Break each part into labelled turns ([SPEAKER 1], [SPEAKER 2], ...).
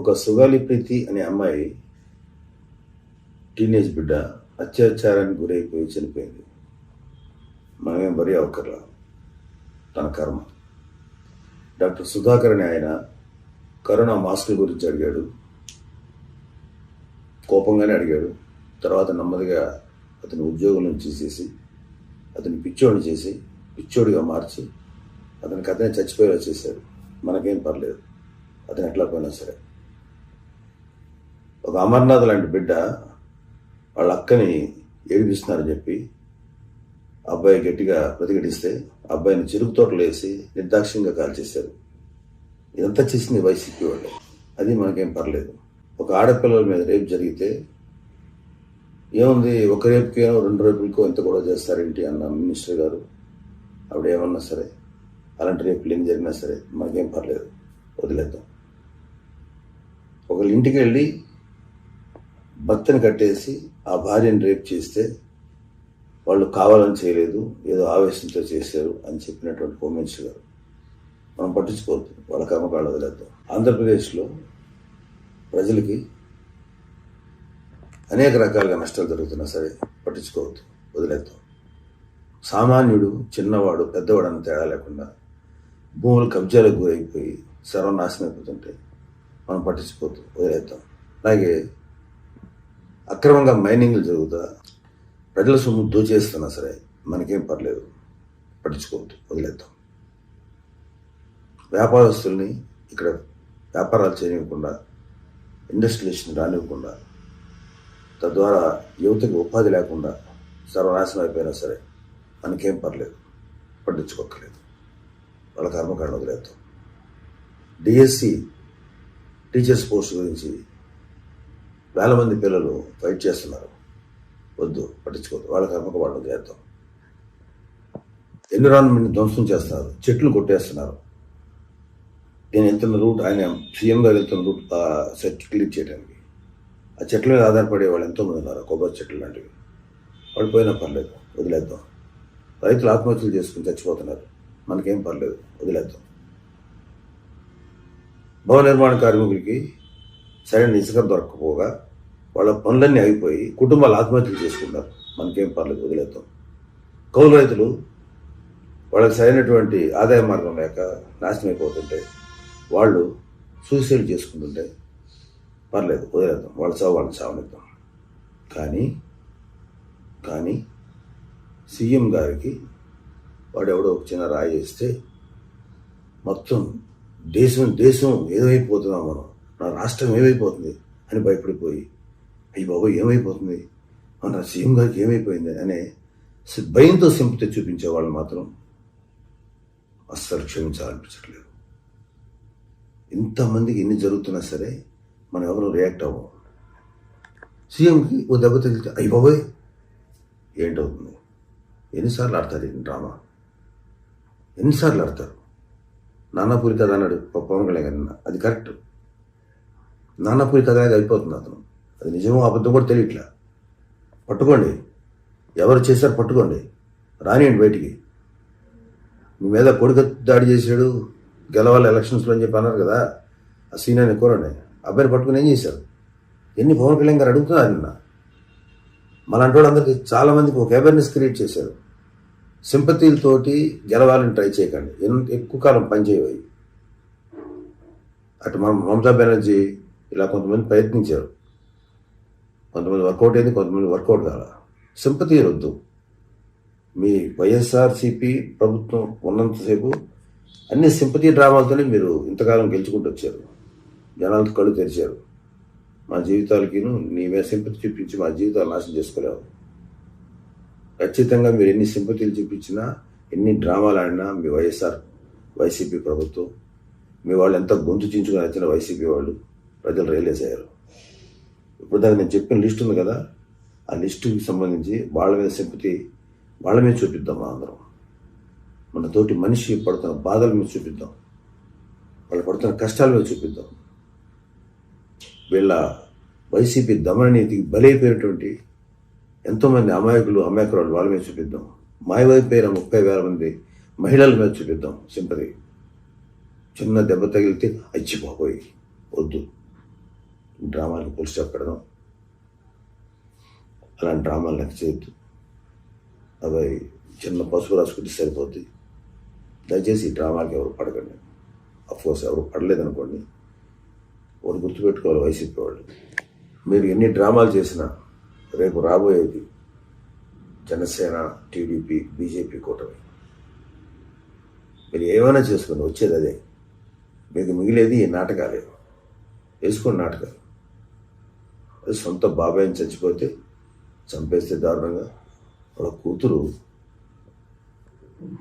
[SPEAKER 1] ఒక సుగాలి ప్రీతి అనే అమ్మాయి టీనేజ్ బిడ్డ అత్యాచారానికి గురైపోయి చనిపోయింది. మనమేం బరీ అవ్వకర్లా, తన కర్మ. డాక్టర్ సుధాకర్ అనే ఆయన కరోనా మాస్కుల గురించి అడిగాడు, కోపంగానే అడిగాడు. తర్వాత నెమ్మదిగా అతని ఉద్యోగం నుంచి తీసేసి అతని పిచ్చోడిని చేసి పిచ్చోడిగా మార్చి అతనికి అతనే చచ్చిపోయేలా చేశాడు. మనకేం పర్లేదు, అతను ఎట్లా పోయినా సరే. ఒక అమర్నాథ్ లాంటి బిడ్డ వాళ్ళ అక్కని ఏడిపిస్తున్నారని చెప్పి అబ్బాయి గట్టిగా ప్రతిఘటిస్తే అబ్బాయిని చెరుకు తోటలో వేసి నిర్దాక్ష్యంగా కాల్చేశారు. ఇదంతా చేసింది వైసీపీ వాళ్ళే. అది మనకేం పర్లేదు. ఒక ఆడపిల్లల మీద రేపు జరిగితే ఏముంది, ఒక రేపుకేనో 2 రేపులకో ఎంత కూడా చేస్తారేంటి అన్న మినిస్టర్ గారు. ఆవిడ ఏమన్నా సరే, అలాంటి రేపులు ఏం జరిగినా సరే మనకేం పర్లేదు, వదిలేద్దాం. ఒకళ్ళ ఇంటికి వెళ్ళి భర్తని కట్టేసి ఆ భార్యని రేపు చేస్తే వాళ్ళు కావాలని చేయలేదు, ఏదో ఆవేశంతో చేశారు అని చెప్పినటువంటి హోమ్ మినిస్టర్ గారు. మనం పట్టించుకోవద్దు, వాళ్ళ కర్మకాళ్ళు వదిలేద్దాం. ఆంధ్రప్రదేశ్లో ప్రజలకి అనేక రకాలుగా నష్టాలు జరుగుతున్నా సరే పట్టించుకోవద్దు, వదిలేద్దాం. సామాన్యుడు, చిన్నవాడు, పెద్దవాడు అన్న తేడా లేకుండా భూములు కబ్జాలకు గురైపోయి సర్వనాశనం అయిపోతుంటే మనం పట్టించుకోవద్దు, వదిలేద్దాం. అలాగే అక్రమంగా మైనింగ్లు జరుగుతా ప్రజల సొమ్ము దోచేస్తున్నా సరే మనకేం పర్లేదు, పట్టించుకోవద్దు, వదిలేద్దాం. వ్యాపారస్తుల్ని ఇక్కడ వ్యాపారాలు చేయనివ్వకుండా, ఇండస్ట్రియలిస్ట్ని రానివ్వకుండా, తద్వారా యువతకి ఉపాధి లేకుండా సర్వనాశనం అయిపోయినా సరే మనకేం పర్లేదు, పట్టించుకోక్కర్లేదు. వాళ్ళ కర్మకాండ వదిలేద్దాం. డిఎస్సి టీచర్స్ పోస్ట్ గురించి వేల మంది పిల్లలు ఫైట్ చేస్తున్నారు, వద్దు, పట్టించుకోవద్దు. వాళ్ళ కర్మకు వాళ్ళు వదిలేద్దాం. ఎన్విరాన్మెంట్ని ధ్వంసం చేస్తున్నారు, చెట్లు కొట్టేస్తున్నారు. నేను వెళ్తున్న రూట్, ఆయన సీఎం గారు వెళ్తున్న రూట్ సెట్ క్లీన్ చేయడానికి ఆ చెట్ల మీద ఆధారపడే వాళ్ళు ఎంతోమంది ఉన్నారు. కొబ్బరి చెట్లు లాంటివి, వాళ్ళు పోయినా పర్లేదు, వదిలేద్దాం. రైతులు ఆత్మహత్యలు చేసుకుని చచ్చిపోతున్నారు, మనకేం పర్లేదు, వదిలేద్దాం. భవన నిర్మాణ కార్మికులకి సరైన ఇసుక దొరకకపోగా వాళ్ళ పనులన్నీ ఆగిపోయి కుటుంబాలు ఆత్మహత్యలు చేసుకుంటారు, మనకేం పర్లేదు, వదిలేద్దాం. కౌలు రైతులు వాళ్ళకి సరైనటువంటి ఆదాయ మార్గం లేక నాశనం అయిపోతుంటే వాళ్ళు సూసైడ్ చేసుకుంటుంటే పర్లేదు, వదిలేద్దాం. వాళ్ళ చావు వాళ్ళని చావనిద్దాం. కానీ సీఎం గారికి వాడెవడో ఒక చిన్న రాయి వేస్తే మొత్తం దేశం ఏమైపోతున్నాం మనం, నా రాష్ట్రం ఏమైపోతుంది అని భయపడిపోయి, అయ్యి బాబోయ్ ఏమైపోతుంది, మన సీఎం గారికి ఏమైపోయింది అనే భయంతో సింపతి చూపించే వాళ్ళు మాత్రం అస్సలు క్షమించాలనిపించట్లేదు. ఇంతమందికి ఎన్ని జరుగుతున్నా సరే మనం ఎవరు రియాక్ట్ అవ్వం. సీఎంకి ఓ దెబ్బ తగిలితే అయ్యి బాబోయ్ ఏంటవుతుంది. ఎన్నిసార్లు ఆడతారు ఈ డ్రామా, ఎన్నిసార్లు ఆడతారు. నానాపూరి కథ అన్నాడు పవన్ కళ్యాణ్ గారు, అది కరెక్ట్. నానాపూరి కథ అనేది అయిపోతుంది అతను, అది నిజమో అబద్ధం కూడా తెలియట్లా. పట్టుకోండి, ఎవరు చేశారు పట్టుకోండి, రానియండి బయటికి. మీ మీద కొడుకు దాడి చేశాడు, గెలవాలి ఎలక్షన్స్లో అని చెప్పి అన్నారు కదా, ఆ సీనియర్ని కోరండి. అబ్బాయిని పట్టుకుని ఏం చేశారు, ఎన్ని పవన్ కళ్యాణ్ గారు అడుగుతున్నారు నిన్న. మనంటి వాళ్ళందరికీ చాలామందికి ఒక అవేర్నెస్ క్రియేట్ చేశారు. సింపతీలతోటి గెలవాలని ట్రై చేయకండి, ఎక్కువ కాలం పనిచేయవి. అటు మమతా బెనర్జీ ఇలా కొంతమంది ప్రయత్నించారు, కొంతమంది వర్కౌట్ అయింది, కొంతమంది వర్కౌట్ కాల. సింపతీ వద్దు. మీ వైఎస్ఆర్సీపీ ప్రభుత్వం ఉన్నంతసేపు అన్ని సింపతీ డ్రామాలతోనే మీరు ఇంతకాలం గెలుచుకుంటూ వచ్చారు. జనాలతో కళ్ళు తెరిచారు. మా జీవితాలకిను నీ మీద సింపతి చూపించి మా జీవితాలు నాశనం చేసుకోలేవు. ఖచ్చితంగా మీరు ఎన్ని సింపతీలు చూపించినా, ఎన్ని డ్రామాలు ఆడినా మీ వైసీపీ ప్రభుత్వం, మీ వాళ్ళు ఎంత గొంతు చించుకొని వచ్చిన వైసీపీ వాళ్ళు ప్రజలు రియలైజ్ అయ్యారు. ఇప్పుడు దాకా నేను చెప్పిన లిస్ట్ ఉంది కదా, ఆ లిస్టుకి సంబంధించి వాళ్ళ మీద సింపతి వాళ్ళ మీద చూపిద్దాం. అందరం మన తోటి మనిషి పడుతున్న బాధల మీద చూపిద్దాం, వాళ్ళు పడుతున్న కష్టాల మీద చూపిద్దాం. వీళ్ళ వైసీపీ దమన నీతికి బలైపోయినటువంటి ఎంతోమంది అమాయకురాలు వాళ్ళ మీద చూపిద్దాం. మాయమైపోయిన 30,000 మంది మహిళల మీద చూపిద్దాం సింపతి. చిన్న దెబ్బ తగిలితే అచ్చిపోయి వద్దు, డ్రామాలకు ఫుల్ స్టాప్ పెడదాం. అలాంటి డ్రామాలు లెక్క చేయొద్దు. అవి చిన్న పసుపు రాసుకుంటే సరిపోద్ది. దయచేసి ఈ డ్రామాకి ఎవరు పడకండి. అఫ్కోర్స్ ఎవరు పడలేదనుకోండి, ఒకటి గుర్తుపెట్టుకోవాలి వైసీపీ వాళ్ళు. మీరు ఎన్ని డ్రామాలు చేసినా రేపు రాబోయేది జనసేన, టీడీపీ, బీజేపీ కూటమి. మీరు ఏమైనా చేసుకోండి, వచ్చేది అదే. మీకు మిగిలేది ఈ నాటకాలే. వేసుకోండి నాటకాలు. అది సొంత బాబాయిని చచ్చిపోతే చంపేస్తే దారుణంగా వాళ్ళ కూతురు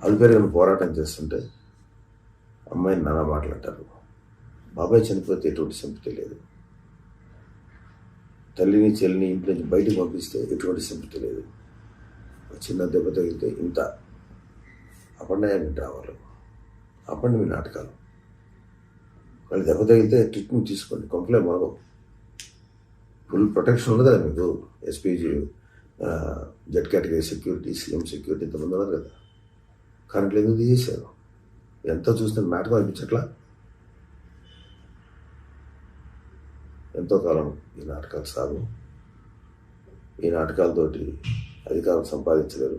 [SPEAKER 1] అల్పేరుగా పోరాటం చేస్తుంటే అమ్మాయిని నానా మాట్లాడతారు. బాబాయ్ చనిపోతే ఎటువంటి సింపతి లేదు. తల్లిని చెల్లిని ఇంటి నుంచి బయటకు పంపిస్తే ఎటువంటి సింపతి లేదు. చిన్న దెబ్బ తగిలితే ఇంత అపన్నాయాన్ని డ్రామాలు, అప్పండి మీ నాటకాలు. వాళ్ళు దెబ్బ తగిలితే ట్రీట్మెంట్ తీసుకోండి, కొంపలే మొరగవు. ఫుల్ ప్రొటెక్షన్ ఉంది కదా మీకు. SPG, Z category security, CM security ఇంతమంది ఉన్నారు కదా. కరెంట్లు ఎందుకు తీసేశారు? ఎంతో చూస్తున్న నాటకం అనిపించట్లా? ఎంతో కాలం ఈ నాటకాలు సాగు. ఈ నాటకాలతోటి అధికారం సంపాదించలేరు.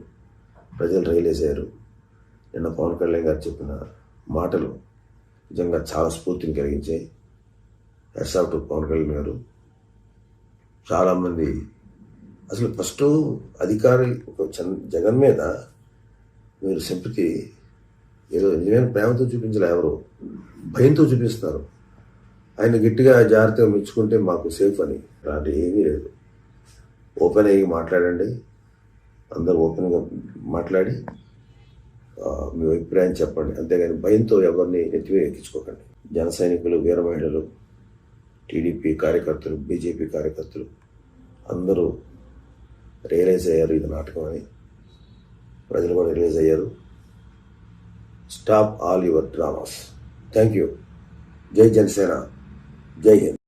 [SPEAKER 1] ప్రజలు రియలైజ్ అయ్యారు. నిన్న పవన్ కళ్యాణ్ గారు చెప్పిన మాటలు నిజంగా చాలా స్ఫూర్తిని కలిగించాయి. Hats off to Pawan Kalyan గారు. చాలామంది అసలు ఫస్ట్ అధికారి జగన్ మీద మీరు సింపతి ఏదో నిజమైన ప్రేమతో చూపించలే, ఎవరు భయంతో చూపిస్తున్నారు. ఆయన గట్టిగా జాగ్రత్తగా మెచ్చుకుంటే మాకు సేఫ్ అని. అలాంటి ఏమీ లేదు. ఓపెన్ అయ్యి మాట్లాడండి. అందరూ ఓపెన్గా మాట్లాడి మీ అభిప్రాయం చెప్పండి. అంతేగాని భయంతో ఎవరిని నెత్తివే ఎక్కించుకోకండి. జన సైనికులు, వీర మహిళలు, టీడీపీ కార్యకర్తలు, బీజేపీ కార్యకర్తలు అందరూ రియలైజ్ అయ్యారు ఇది నాటకం అని. ప్రజలు కూడా రియలైజ్ అయ్యారు. Stop all your dramas. Thank you. జై జనసేన, జై హింద్.